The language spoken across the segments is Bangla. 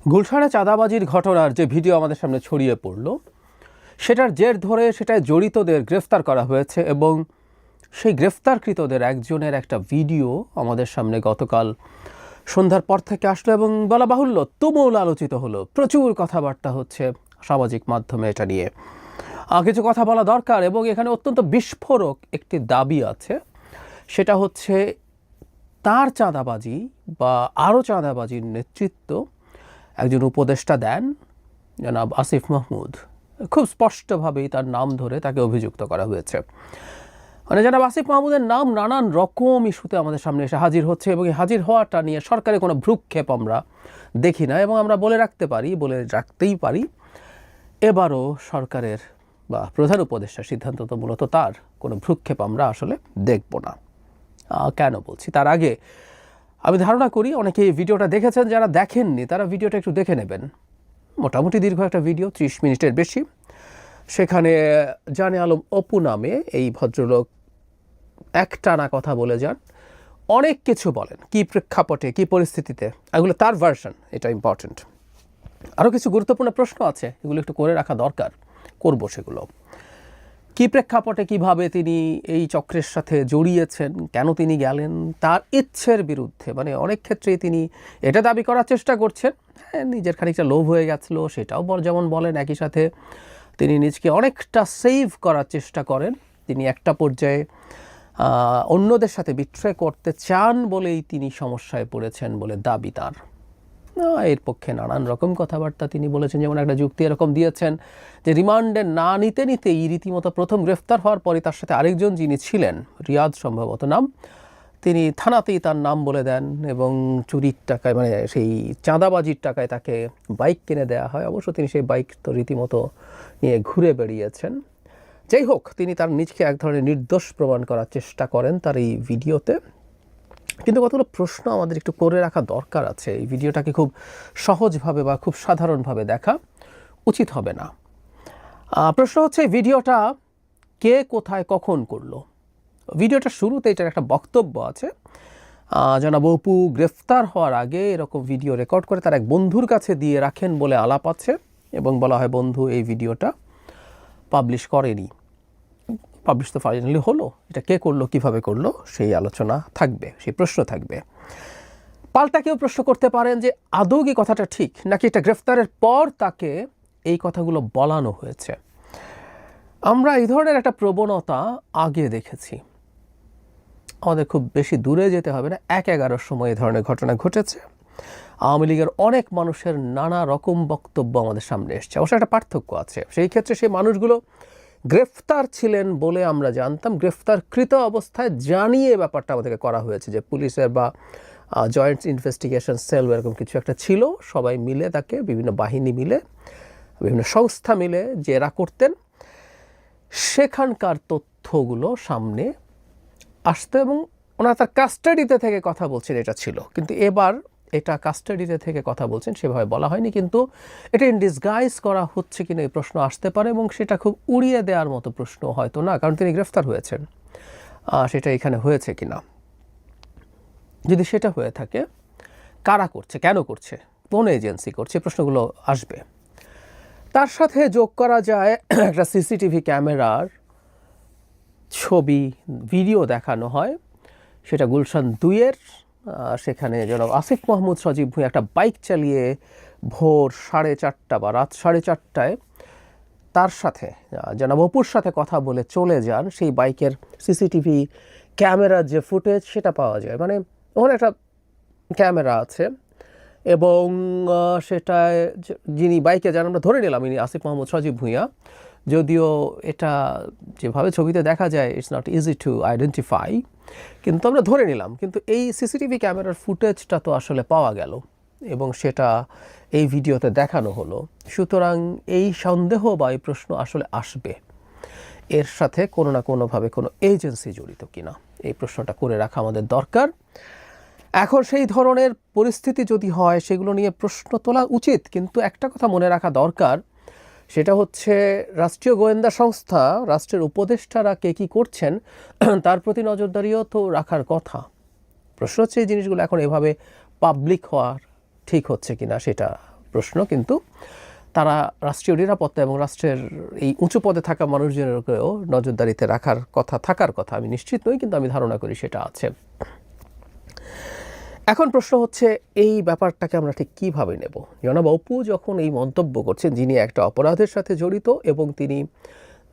গুলশানে চাঁদাবাজির ঘটনার যে ভিডিও আমাদের সামনে ছড়িয়ে পড়ল, সেটার জের ধরে সেটায় জড়িতদের গ্রেফতার করা হয়েছে এবং সেই গ্রেফতারকৃতদের একজনের একটা ভিডিও আমাদের সামনে গতকাল সন্ধ্যার পর থেকে আসলো এবং বলা বাহুল্য তুমুল আলোচিত হলো। প্রচুর কথাবার্তা হচ্ছে সামাজিক মাধ্যমে এটা নিয়ে। কিছু কথা বলা দরকার এবং এখানে অত্যন্ত বিস্ফোরক একটি দাবি আছে। সেটা হচ্ছে তার চাঁদাবাজি বা আরও চাঁদাবাজির নেতৃত্ব একজন উপদেষ্টা দেন, জনাব আসিফ মাহমুদ। খুব স্পষ্টভাবেই তার নাম ধরে তাকে অভিযুক্ত করা হয়েছে। মানে জনাব আসিফ মাহমুদের নাম নানান রকম ইস্যুতে আমাদের সামনে এসে হাজির হচ্ছে এবং এই হাজির হওয়াটা নিয়ে সরকারের কোনো ভ্রুক্ষেপ আমরা দেখি না এবং আমরা বলে রাখতেই পারি এবারও সরকারের বা প্রধান উপদেষ্টার সিদ্ধান্ত তো মূলত তার কোনো ভ্রুক্ষেপ আমরা আসলে দেখব না। কেন বলছি, তার আগে আমি ধারণা করি অনেকে এই ভিডিওটা দেখেছেন, যারা দেখেননি তারা ভিডিওটা একটু দেখে নেবেন। মোটামুটি দীর্ঘ একটা ভিডিও, 30 মিনিটের বেশি। সেখানে জানে আলম অপু নামে এই ভদ্রলোক একটানা কথা বলে যান, অনেক কিছু বলেন, কি প্রেক্ষাপটে কি পরিস্থিতিতে, এগুলো তার ভার্সন, এটা ইম্পর্টেন্ট। আরও কিছু গুরুত্বপূর্ণ প্রশ্ন আছে, এগুলো একটু করে রাখা দরকার, করব সেগুলো। কি প্রেক্ষাপটে কিভাবে তিনি এই চক্রের সাথে জড়িয়েছেন, কেন তিনি গেলেন, তার ইচ্ছের বিরুদ্ধে, মানে অনেক ক্ষেত্রেই তিনি এটা দাবি করার চেষ্টা করছেন নিজের খানিকটা লোভ হয়ে গেছিলো, সেটাও যেমন বলেন। একই সাথে তিনি নিজকে অনেকটা সেভ করার চেষ্টা করেন। তিনি একটা পর্যায়ে অন্যদের সাথে বিট্রে করতে চান বলেই তিনি সমস্যায় পড়েছেন বলে দাবি তার। এর পক্ষে নানান রকম কথাবার্তা তিনি বলেছেন। যেমন একটা যুক্তি এরকম দিয়েছেন যে রিমান্ডে না নিতেই রীতিমতো প্রথম গ্রেফতার হওয়ার পরে তার সাথে আরেকজন যিনি ছিলেন, রিয়াদ সম্ভবত নাম, তিনি থানাতেই তার নাম বলে দেন এবং চুরির টাকায়, মানে সেই চাঁদাবাজির টাকায় তাকে বাইক কিনে দেওয়া হয়। অবশ্য তিনি সেই বাইক তো রীতিমতো নিয়ে ঘুরে বেরিয়েছেন। যাই হোক, তিনি তার নিজকে এক ধরনের নির্দোষ প্রমাণ করার চেষ্টা করেন তার এই ভিডিওতে। কিন্তু কতগুলো প্রশ্ন আমাদের একটু করে রাখা দরকার আছে। এই ভিডিওটাকে খুব সহজভাবে বা খুব সাধারণভাবে দেখা উচিত হবে না। প্রশ্ন হচ্ছে, এই ভিডিওটা কে কোথায় কখন করলো? ভিডিওটা শুরুতে এটার একটা বক্তব্য আছে। জনাব অপু গ্রেফতার হওয়ার আগে এরকম ভিডিও রেকর্ড করে তার এক বন্ধুর কাছে দিয়ে রাখেন বলে আলাপ আছে এবং বলা হয় বন্ধু এই ভিডিওটা পাবলিশ করেনি। পাবলিশ তো ফাইনালি হলো, এটা কে করলো, কিভাবে করলো, সেই আলোচনা থাকবে, সেই প্রশ্ন থাকবে। পাল্টা কেউ প্রশ্ন করতে পারেন যে আদৌ কি কথাটা ঠিক, নাকি এটা গ্রেফতারের পর তাকে এই কথাগুলো বলানো হয়েছে। আমরা এই ধরনের একটা প্রবণতা আগে দেখেছি, আমাদের খুব বেশি দূরে যেতে হবে না, 1/11 সময় এই ধরনের ঘটনা ঘটেছে। আওয়ামী লীগের অনেক মানুষের নানা রকম বক্তব্য আমাদের সামনে এসছে। অবশ্য একটা পার্থক্য আছে, সেই ক্ষেত্রে সেই মানুষগুলো গ্রেফতার ছিলেন বলে আমরা জানতাম, গ্রেফতারকৃত অবস্থায় জানিয়ে ব্যাপারটা আমাদেরকে করা হয়েছে যে পুলিশের বা জয়েন্ট ইনভেস্টিগেশন সেল এরকম কিছু একটা ছিল, সবাই মিলে তাকে, বিভিন্ন বাহিনী মিলে, বিভিন্ন সংস্থা মিলে জেরা করতেন। সেখানকার তথ্যগুলো সামনে আসতো এবং ওনারা তার কাস্টাডিতে থেকে কথা বলছেন, এটা ছিল। কিন্তু এবার এটা কাস্টাডিতে থেকে কথা বলছেন সেভাবে বলা হয়নি, কিন্তু এটা ইন ডিসগাইজ করা হচ্ছে কিনা এই প্রশ্ন আসতে পারে এবং সেটা খুব উড়িয়ে দেওয়ার মতো প্রশ্ন হয়তো না, কারণ তিনি গ্রেফতার হয়েছেন। সেটা এখানে হয়েছে কিনা, যদি সেটা হয়ে থাকে, কারা করছে, কেন করছে, কোন এজেন্সি করছে, প্রশ্নগুলো আসবে। তার সাথে যোগ করা যায় একটা সিসিটিভি ক্যামেরার ছবি, ভিডিও দেখানো হয়, সেটা গুলশান 2-এর। সেখানে জনাব আসিফ মাহমুদ সজীব ভুঁইয়া একটা বাইক চালিয়ে ভোর 4:30 বা রাত 4:30টায় তার সাথে জনাব অপুর সাথে কথা বলে চলে যান। সেই বাইকের সিসিটিভি ক্যামেরার যে ফুটেজ সেটা পাওয়া যায়, মানে ওখানে একটা ক্যামেরা আছে এবং সেটায় যিনি বাইকে যান আমরা ধরে নিলাম ইনি আসিফ মাহমুদ সজীব ভুঁইয়া, যদিও এটা যেভাবে ছবিতে দেখা যায় it's not easy to identify, কিন্তু আমরা ধরে নিলাম। কিন্তু এই সিসিটিভি ক্যামেরার ফুটেজটা তো আসলে পাওয়া গেল এবং সেটা এই ভিডিওতে দেখানো হলো। সুতরাং এই সন্দেহ বা এই প্রশ্ন আসলে আসবে, এর সাথে কোনো না কোনোভাবে কোনো এজেন্সি জড়িত কিনা, এই প্রশ্নটা করে রাখা আমাদের দরকার। এখন সেই ধরনের পরিস্থিতি যদি হয় সেগুলো নিয়ে প্রশ্ন তোলা উচিত, কিন্তু একটা কথা মনে রাখা দরকার, সেটা হচ্ছে রাষ্ট্রীয় গোয়েন্দা সংস্থা, রাষ্ট্রের উপদেষ্টারা কে কী করছেন তার প্রতি নজরদারিও তো রাখার কথা। প্রশ্ন হচ্ছে এই জিনিসগুলো এখন এভাবে পাবলিক হওয়ার ঠিক হচ্ছে কিনা সেটা প্রশ্ন, কিন্তু তারা রাষ্ট্রীয় নিরাপত্তা এবং রাষ্ট্রের এই উঁচু পদে থাকা মানুষজনেরকেও নজরদারিতে থাকার কথা আমি নিশ্চিত নই, কিন্তু আমি ধারণা করি সেটা আছে। এখন প্রশ্ন হচ্ছে এই ব্যাপারটাকে আমরা ঠিক কীভাবে নেব। জনাব অপু যখন এই মন্তব্য করছেন, যিনি একটা অপরাধের সাথে জড়িত এবং তিনি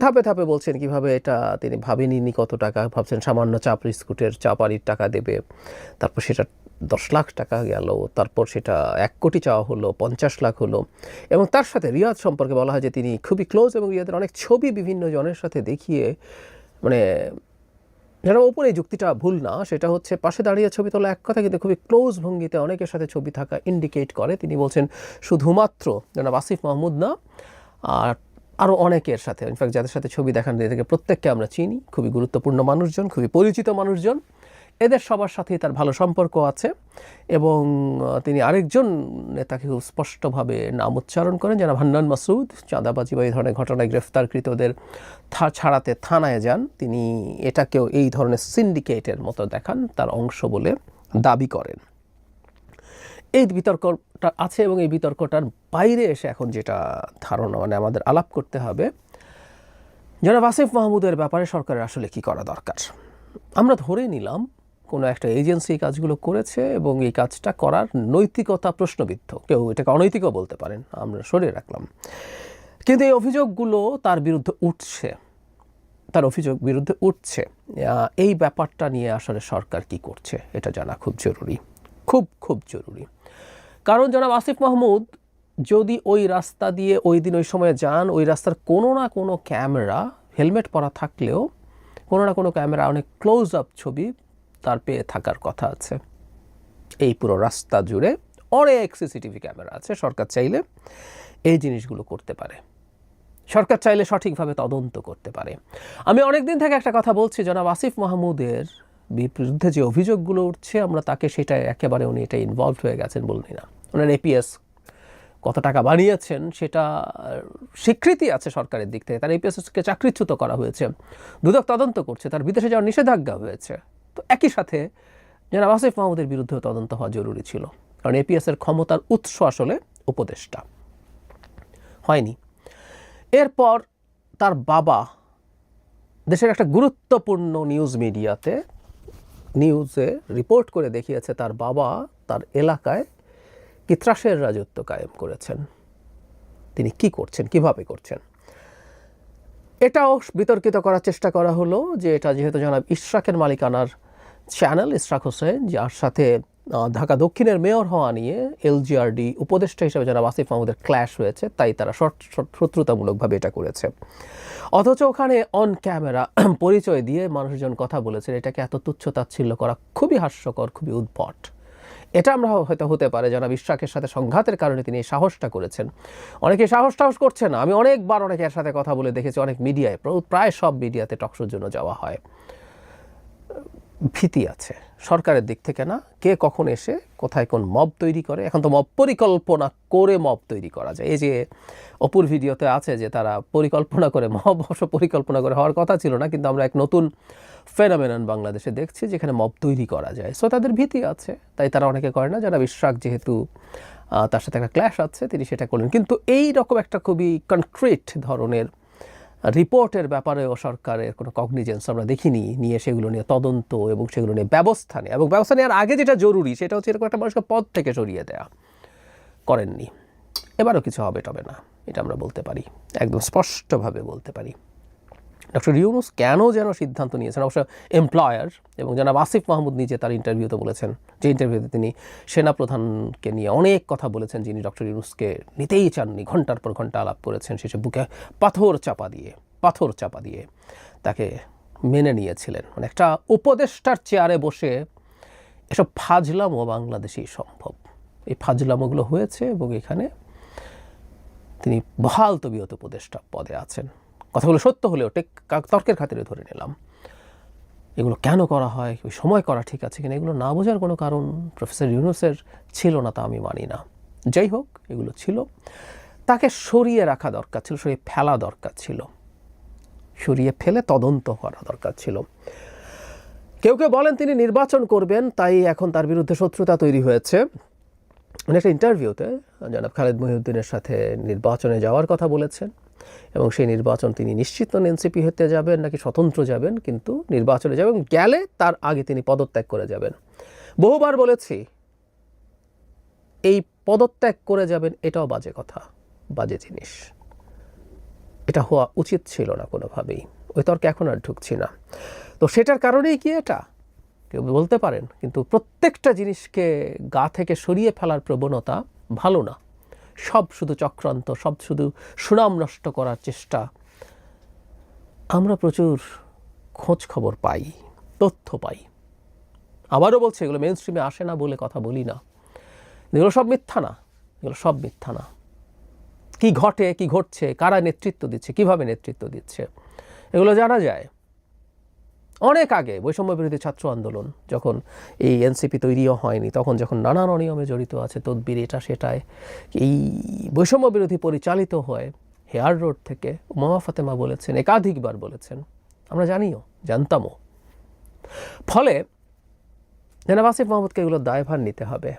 ধাপে ধাপে বলছেন কিভাবে এটা তিনি ভাবেননি, কত টাকা ভাবছেন সামান্য চা বিস্কুটের চা পানির টাকা দেবে, তারপর সেটা 10 লাখ টাকা গেল, তারপর সেটা 1 কোটি চাওয়া হলো, 50 লাখ হলো, এবং তার সাথে রিয়াদ সম্পর্কে বলা হয় যে তিনি খুবই ক্লোজ এবং রিয়াদের অনেক ছবি বিভিন্ন জনের সাথে দেখিয়ে, মানে যারা ওপরে এই যুক্তিটা ভুল না, সেটা হচ্ছে পাশে দাঁড়িয়ে ছবি তোলা এক কথা, কিন্তু খুবই ক্লোজ ভঙ্গিতে অনেকের সাথে ছবি থাকা ইন্ডিকেট করে। তিনি বলছেন শুধুমাত্র জনাব আসিফ মাহমুদ না, আর আরও অনেকের সাথে, ইনফ্যাক্ট যাদের সাথে ছবি দেখান থেকে প্রত্যেককে আমরা চিনি, খুবই গুরুত্বপূর্ণ মানুষজন, খুবই পরিচিত মানুষজন, এদের সবার সাথেই তার ভালো সম্পর্ক আছে। এবং তিনি আরেকজন নেতাকে খুব স্পষ্টভাবে নাম উচ্চারণ করেন, যারা হান্নান মাসুদ, চাঁদাবাজি বা এই ধরনের ঘটনায় গ্রেফতারকৃতদের ছাড়াতে থানায় যান, তিনি এটাকেও এই ধরনের সিন্ডিকেটের মতো দেখান, তার অংশ বলে দাবি করেন। এই বিতর্কটা আছে এবং এই বিতর্কটার বাইরে এসে এখন যেটা ধারণা, মানে আমাদের আলাপ করতে হবে জনাব আসিফ মাহমুদের ব্যাপারে সরকারের আসলে কি করা দরকার। আমরা ধরে নিলাম কোনো একটা এজেন্সি কাজগুলো করেছে এবং এই কাজটা করার নৈতিকতা প্রশ্নবিদ্ধ, কেউ এটাকে অনৈতিকও বলতে পারেন, আমরা সরিয়ে রাখলাম, কিন্তু এই অভিযোগগুলো তার বিরুদ্ধে উঠছে, এই ব্যাপারটা নিয়ে আসলে সরকার কি করছে এটা জানা খুব জরুরি, খুব জরুরি। কারণ জনাব আসিফ মাহমুদ যদি ওই রাস্তা দিয়ে ওই দিন ওই সময় যান, ওই রাস্তার কোনো না কোনো ক্যামেরা, হেলমেট পরা থাকলেও কোনো না কোনো ক্যামেরা, অনেক ক্লোজ আপ ছবি তার পেয়ে থাকার কথা আছে। এই পুরো রাস্তা জুড়ে অনেক সিসিটিভি ক্যামেরা আছে। সরকার চাইলে এই জিনিসগুলো করতে পারে, সরকার চাইলে সঠিকভাবে তদন্ত করতে পারে। আমি অনেক দিন থেকে একটা কথা বলছি, জনাব আসিফ মাহমুদের বিরুদ্ধে যে অভিযোগগুলো উঠছে, আমরা তাকে সেটা একেবারে উনি এটা ইনভলভ হয়ে গেছেন বলনি না। ওনার এপিএস কত টাকা বানিয়েছেন সেটা স্বীকৃতি আছে সরকারের দিক থেকে, তার এপিএসকে চাকরিচ্যুত করা হয়েছে, দুদক তদন্ত করছে, তার বিদেশে যাওয়ার নিষেধাজ্ঞা হয়েছে। তো একই সাথে জনাব আসিফ মাহমুদের বিরুদ্ধেও তদন্ত হওয়া জরুরি ছিল, কারণ এপিএসের ক্ষমতার উৎস আসলে উপদেষ্টা, হয়নি। এরপর তার বাবা দেশের একটা গুরুত্বপূর্ণ নিউজে রিপোর্ট করে দেখিয়েছে তার বাবা তার এলাকায় কি ত্রাসের রাজত্ব কায়েম করেছেন। তিনি কি করছেন, কিভাবে করছেন, এটাও বিতর্কিত করার চেষ্টা করা হলো যে এটা যেহেতু জনাব ইশরাকের মালিকানার চ্যানেল, ইশরাক হোসেন, যার সাথে ঢাকা দক্ষিণের মেয়র হওয়া নিয়ে এলজিআরডি উপদেষ্টা হিসেবে জনাব আসিফ মাহমুদের ক্ল্যাশ হয়েছে, তাই তারা শত্রুতামূলকভাবে এটা করেছে। অথচ ওখানে অন ক্যামেরা পরিচয় দিয়ে মানুষজন কথা বলেছেন। এটাকে এত তুচ্ছ-তাচ্ছিল্য করা খুবই হাস্যকর, খুবই উদ্ভট। এটা আমরা হয়তো হতে পারে জনাব ইশরাকের সাথে সংঘাতের কারণে তিনি এই সাহসটা করেছেন। অনেকে সাহস করছে না। আমি অনেকবার অনেকের সাথে কথা বলে দেখেছি, অনেক মিডিয়ায়, প্রায় সব মিডিয়াতে টকশোর জন্য যাওয়া হয়। ভীতি আছে সরকারের দিক থেকে, না কে কখন এসে কোথায় কোন মব তৈরি করে। এখন তো মব পরিকল্পনা করে মব তৈরি করা যায়। এই যে অপুর ভিডিওতে আছে যে তারা পরিকল্পনা করে, মব অবশ্য পরিকল্পনা করে হওয়ার কথা ছিল না, কিন্তু আমরা এক নতুন ফেনোমেনন বাংলাদেশে দেখছি যেখানে মব তৈরি করা যায়। সো তাদের ভীতি আছে, তাই তারা অনেকে করে না। যারা ইশরাক যেহেতু তার সাথে একটা ক্ল্যাশ আছে, তিনি সেটা করলেন। কিন্তু এই রকম একটা খুবই কনক্রিট ধরনের রিপোর্টের ব্যাপারেও সরকারের কোনো কগনিজেন্স আমরা দেখিনি, নিয়ে সেগুলো নিয়ে তদন্ত এবং সেগুলো নিয়ে ব্যবস্থা নেয়। এবং ব্যবস্থা নেওয়ার আগে যেটা জরুরি সেটা হচ্ছে এরকম একটা মানুষকে পদ থেকে সরিয়ে দেওয়া, করেননি। এবারও কিছু হবে টবে না, এটা আমরা বলতে পারি, একদম স্পষ্টভাবে বলতে পারি। ডক্টর ইউনূস কেন যেন সিদ্ধান্ত নিয়েছেন, অবশ্য এমপ্লয়ার, এবং জনাব আসিফ মাহমুদ নিজে তার ইন্টারভিউতে বলেছেন, যে ইন্টারভিউতে তিনি সেনাপ্রধানকে নিয়ে অনেক কথা বলেছেন, যিনি ডক্টর ইউনূসকে নিতেই চাননি, ঘন্টার পর ঘন্টা আলাপ করেছেন, শেষে বুকে পাথর চাপা দিয়ে তাকে মেনে নিয়েছিলেন। মানে একটা উপদেষ্টার চেয়ারে বসে এসব ফাজলামও বাংলাদেশেই সম্ভব। এই ফাজলামোগুলো হয়েছে এবং এখানে তিনি বহাল তবিয়ত উপদেষ্টা পদে আছেন। কথাগুলো সত্য হলেও তর্কের খাতিরে ধরে নিলাম। এগুলো কেন করা হয়, ওই সময় করা ঠিক আছে কিনা, এগুলো না বোঝার কোনো কারণ প্রফেসর ইউনূসের ছিল না, তা আমি মানি না। যাই হোক, এগুলো ছিল, তাকে সরিয়ে রাখা দরকার ছিল, সরিয়ে ফেলা দরকার ছিল, সরিয়ে ফেলে তদন্ত করা দরকার ছিল। কেউ কেউ বলেন তিনি নির্বাচন করবেন, তাই এখন তার বিরুদ্ধে শত্রুতা তৈরি হয়েছে। উনি একটা ইন্টারভিউতে জনাব খালেদ মহিউদ্দিনের সাথে নির্বাচনে যাওয়ার কথা বলেছেন এবং সেই নির্বাচন তিনি নিশ্চিত নন এনসিপি হতে যাবেন নাকি স্বতন্ত্র যাবেন, কিন্তু নির্বাচনে যাবেন, গেলে তার আগে তিনি পদত্যাগ করে যাবেন। বহুবার বলেছি এই পদত্যাগ করে যাবেন এটাও বাজে কথা, বাজে জিনিস, এটা হওয়া উচিত ছিল না কোনোভাবেই। ওই তর্কে এখন আর ঢুকছি না। তো সেটার কারণেই কি এটা কেউ বলতে পারেন, কিন্তু প্রত্যেকটা জিনিসকে গা থেকে সরিয়ে ফেলার প্রবণতা ভালো না। সব শুধু চক্রান্ত, সব শুধু সুনাম নষ্ট করার চেষ্টা। আমরা প্রচুর খোঁজ খবর পাই, তথ্য পাই। আবারও বলছি, এগুলো মেইন স্ট্রিমে আসে না বলে কথা বলি না, এগুলো সব মিথ্যা না, এগুলো সব মিথ্যা না। কি ঘটে, কি ঘটছে, কারা নেতৃত্ব দিচ্ছে, কিভাবে নেতৃত্ব দিচ্ছে, এগুলো জানা যায়। অনেক আগে বৈষম্য বিরোধী ছাত্র আন্দোলন যখন এই এনসিপি তৈরিও হয়নি, তখন যখন নানান অনিয়মে জড়িত আছে, তদবির এটা সেটায়, এই বৈষম্য বিরোধী পরিচালিত হয় হেয়ার রোড থেকে, মামা ফাতেমা বলেছেন, একাধিকবার বলেছেন, আমরা জানিও, জানতামও। ফলে জনাব আসিফ মাহমুদকে এগুলোর দায়ভার নিতে হবে।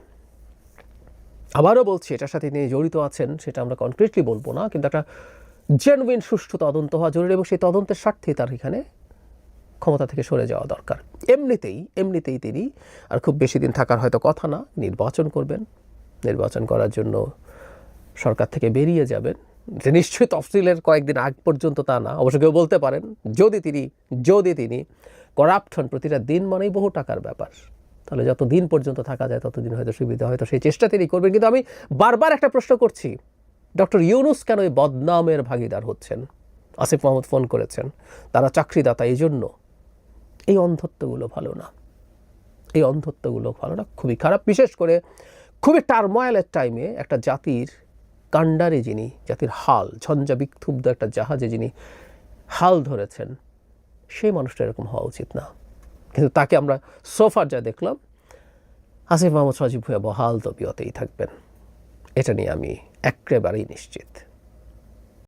আবারও বলছি, এটার সাথে তিনি জড়িত আছেন সেটা আমরা কনক্রিটলি বলবো না, কিন্তু একটা জেনুইন সুষ্ঠু তদন্ত হওয়া জরুরি এবং সেই তদন্তের স্বার্থেই তার এখানে ক্ষমতা থেকে সরে যাওয়া দরকার। এমনিতেই তিনি আর খুব বেশি দিন থাকার হয়তো কথা না, নির্বাচন করবেন, নির্বাচন করার জন্য সরকার থেকে বেরিয়ে যাবেন। যে নিশ্চয়ই তফসিলের কয়েকদিন আগ পর্যন্ত তা না, অবশ্য কেউ বলতে পারেন যদি তিনি করাপ্ট হন, প্রতিটা দিন মানেই বহু টাকার ব্যাপার, তাহলে যত দিন পর্যন্ত থাকা যায় ততদিন হয়তো সুবিধা, হয়তো সেই চেষ্টা তিনি করবেন। কিন্তু আমি বারবার একটা প্রশ্ন করছি, ডক্টর ইউনূস কেন এই বদনামের ভাগিদার হচ্ছেন? আসিফ মাহমুদ ফোন করেছেন, তারা চাকরিদাতা, এই জন্য। এই অন্ধত্বগুলো ভালো না, এই অন্ধত্বগুলো ভালো না, খুবই খারাপ। বিশেষ করে খুবই টার্ময়েলের টাইমে একটা জাতির কাণ্ডারে যিনি, জাতির হাল, ঝঞ্ঝা বিক্ষুব্ধ একটা জাহাজে যিনি হাল ধরেছেন, সেই মানুষটা এরকম হওয়া উচিত না। কিন্তু তাকে আমরা সোফার যা দেখলাম, আসিফ মাহমুদ সজীব ভুঁইয়া বহাল তবিয়তেই থাকবেন, এটা নিয়ে আমি একেবারেই নিশ্চিত।